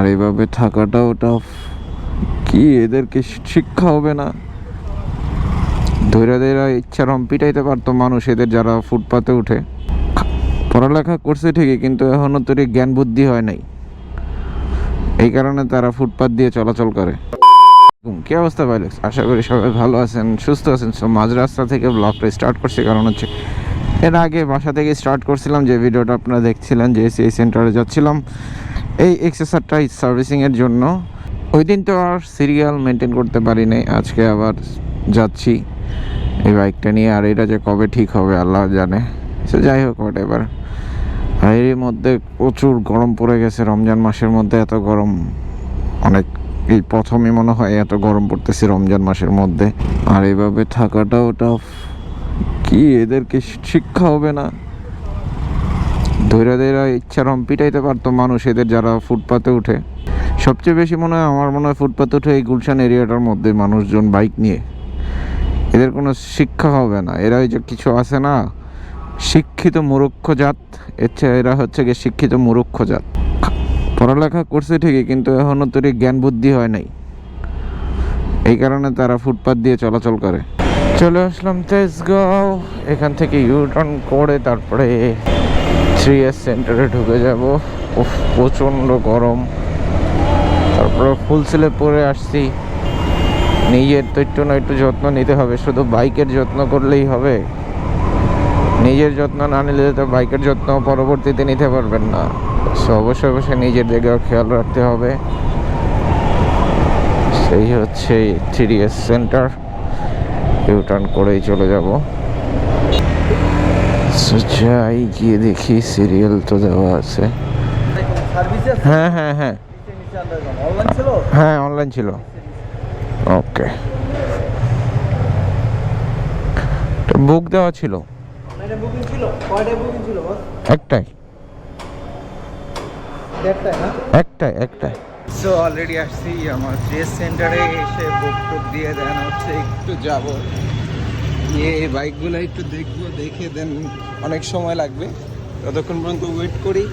আর এইভাবে থাকাটাও টাফ। কি এদেরকে শিক্ষা হবে না? ধৈরা ধৈরা ইচ্ছারম পিটাইতে পারতো মানুষ এদের, যারা ফুটপাতে উঠে। পড়ালেখা করছে ঠিকই, কিন্তু এখনো তৈরি জ্ঞান বুদ্ধি হয় নাই, এই কারণে তারা ফুটপাত দিয়ে চলাচল করে। কি অবস্থা ভাই? আশা করি সবাই ভালো আছেন, সুস্থ আছেন। মাঝ রাস্তা থেকে ব্লগটা স্টার্ট করছি, কারণ হচ্ছে এর আগে বাসা থেকে স্টার্ট করছিলাম, যে ভিডিওটা আপনারা দেখছিলেন, যে এই সেন্টারে যাচ্ছিলাম এই এক্সেসরটা সার্ভিসিংয়ের জন্য। ওই দিন তো আর সিরিয়াল মেনটেন করতে পারি নাই, আজকে আবার যাচ্ছি এই বাইকটা নিয়ে। আর এটা যে কবে ঠিক হবে আল্লাহ জানে। সে যাই হোক, এবার আর এর মধ্যে প্রচুর গরম পড়ে গেছে। রমজান মাসের মধ্যে এত গরম অনেক, এই প্রথমই মনে হয় এত গরম পড়তেছে রমজান মাসের মধ্যে। আর এইভাবে থাকাটাও টাফ। কি এদেরকে শিক্ষা হবে না? ধৈরা ধৈরা ইচ্ছারম পিটাইতে পারতো মানুষ এদের, যারা ফুটপাতে উঠে। সবচেয়ে বেশি আমার মনে হয় ফুটপাতে উঠে এই গুলশান এরিয়াটার মধ্যে মানুষজন বাইক নিয়ে। এদের কোনো শিক্ষা হবে না। এরা ওই যে কিছু আছে না, শিক্ষিত মূর্খ জাত, এরা হচ্ছে গিয়ে শিক্ষিত মূর্খ জাত। পড়ালেখা করছে ঠিকই, কিন্তু এখনো তৈরি জ্ঞান বুদ্ধি হয় নাই, এই কারণে তারা ফুটপাত দিয়ে চলাচল করে। চলে আসলাম তেজগাঁও। এখান থেকে ইউটার্ন করে তারপরে 3S সেন্টারে ঢুকে যাব। প্রচণ্ড গরম। তারপরে ফুল স্লিপ পরে আসছি। নিজের তো একটু যত্ন নিতে হবে, শুধু বাইকের যত্ন করলেই হবে? নিজের যত্ন না নিলে তো বাইকের যত্ন পরবর্তীতে নিতে পারবেন না। অবশ্যই নিজের দিকেও খেয়াল রাখতে হবে। সেই হচ্ছে 3S সেন্টার। ইউটার্ন করেই চলে যাব। যাই গিয়ে দেখি, সিরিয়াল তো দেওয়া আছে। হ্যাঁ হ্যাঁ হ্যাঁ হ্যাঁ, অনলাইন ছিল। ওকে, বুক দেওয়া ছিল। একটাই সো অলরেডি আসছি আমার 3S সেন্টারে। এসে বুক টুক দিয়ে দেন হচ্ছে একটু যাব, গিয়ে এই বাইকগুলো একটু দেখবো, দেখে দেন অনেক সময় লাগবে, ততক্ষণ পর্যন্ত ওয়েট করি।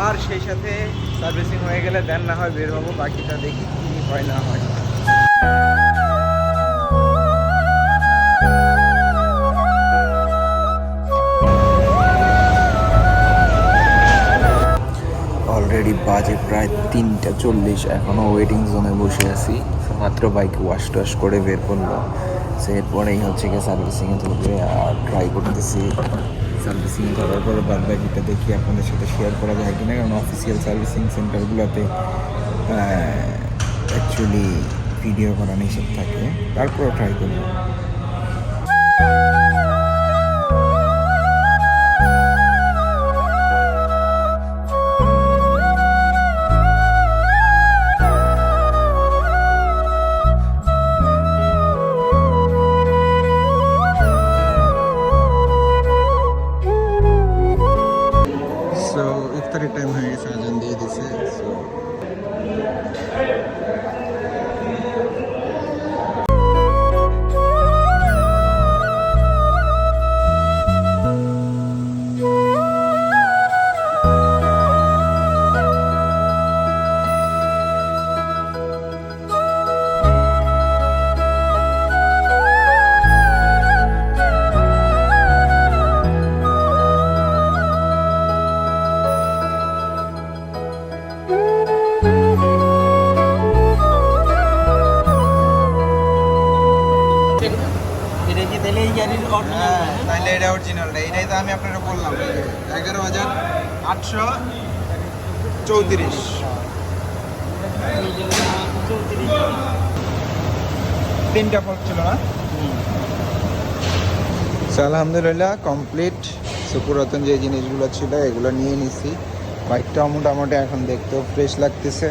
আর সেই সাথে সার্ভিসিং হয়ে গেলে দেন না হয় বের হবো, বাকিটা দেখি কি হয় না হয়। অলরেডি বাজে প্রায় 3:40, এখনও ওয়েটিং জোনে বসে আছি। মাত্র বাইক ওয়াশ করে বের করলো। সো এরপরেই হচ্ছে গিয়ে সার্ভিসিংয়ে ধরবে, আর ট্রাই করতেছি। সার্ভিসিং করার পরে বাদ বাকিটা দেখি আপনাদের সাথে শেয়ার করা যায় কিনা, কারণ অফিসিয়াল সার্ভিসিং সেন্টারগুলোতে অ্যাকচুয়ালি ভিডিও করা নিষেধ থাকে। তারপরেও ট্রাই করবো। ইফতারের টাইম হয়ে গেছে, আজান দিয়ে দিছে। তাহলে এটা অরিজিনালটা, এটাই তো আমি আপনারা বললাম 11,834। তিনটা ফল্ট ছিল না? আলহামদুলিল্লাহ কমপ্লিট। সো পুরাতন যে জিনিসগুলো ছিল এগুলো নিয়ে নিছি। বাইকটাও মোটামুটি এখন দেখতেও ফ্রেশ লাগতেছে।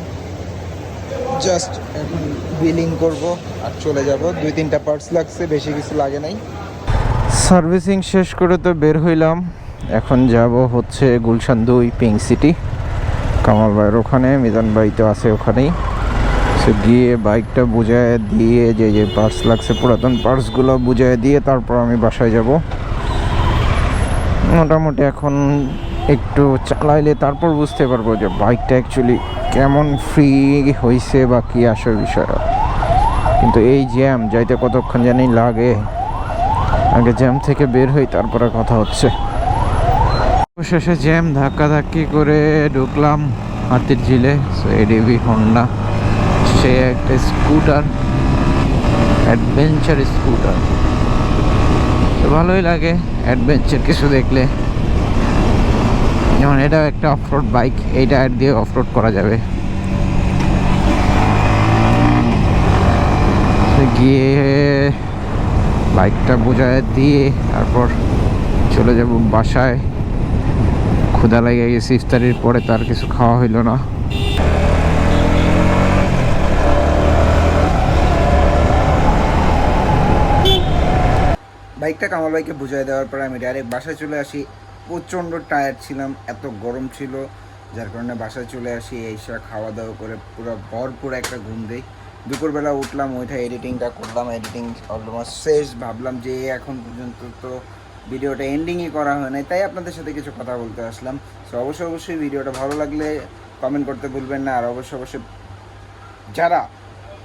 জাস্ট এখন বিলিং করব আর চলে যাব। 2-3টা পার্টস লাগছে, বেশি কিছু লাগে নাই। সার্ভিসিং শেষ করে তো বের হইলাম। এখন যাব হচ্ছে গুলশান 2 পিঙ্ক সিটি, কামাল ভাইয়ের ওখানে। মিজান ভাই তো আছে ওখানেই। সে গিয়ে বাইকটা বুঝায় দিয়ে, যে পার্টস লাগছে পুরাতন পার্টসগুলো বুঝায় দিয়ে তারপর আমি বাসায় যাব। মোটামুটি এখন একটু চালাইলে তারপর বুঝতে পারবো যে বাইকটা অ্যাকচুয়ালি কেমন ফ্রি হয়েছে বা কী আসল বিষয়। কিন্তু এই জ্যাম যাইতে কতক্ষণ জানি লাগে, আগে জ্যাম থেকে বের হই তারপরে কথা হচ্ছে। শেষে জ্যাম ধাক্কাধাক্কি করে ঢুকলাম হাতির ঝিলে। এডিবি হন্ডা, সে একটা স্কুটার, অ্যাডভেঞ্চার স্কুটার, তো ভালোই লাগে অ্যাডভেঞ্চার কিছু দেখলে। যেমন এটাও একটা অফরোড বাইক, এই টায়ার দিয়ে অফরোড করা যাবে। গিয়ে বাইকটা বোঝায় দিয়ে তারপর চলে যাব বাসায়। ক্ষুধা লেগে গেছে, ইফতারির পরে তার কিছু খাওয়া হইল না। বাইকটা কামাল বাইকে বুঝাই দেওয়ার পর আমি ডাইরেক্ট বাসায় চলে আসি। প্রচণ্ড টায়ার্ড ছিলাম, এত গরম ছিল, যার কারণে বাসায় চলে আসি। এইসব খাওয়া দাওয়া করে পুরো ভরপুর একটা ঘুম দিই। দুপুরবেলা উঠলাম, ওইটা এডিটিংটা করলাম, এডিটিং অলমোস্ট শেষ। ভাবলাম যে এখন পর্যন্ত তো ভিডিওটা এন্ডিংই করা হয় নাই, তাই আপনাদের সাথে কিছু কথা বলতে আসলাম। সো অবশ্যই ভিডিওটা ভালো লাগলে কমেন্ট করতে ভুলবেন না, আর অবশ্যই যারা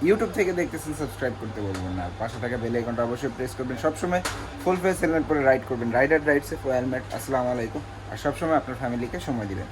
ইউটিউব থেকে দেখতেছেন সাবস্ক্রাইব করতে বলবেন না, আর পাশে থাকা বেল আইকনটা অবশ্যই প্রেস করবেন। সবসময় ফুল ফেস হেলমেট পরে রাইড করবেন, রাইডার রাইড সেফ হেলমেট। আসসালামু আলাইকুম। আর সবসময় আপনার ফ্যামিলিকে সময় দিবেন।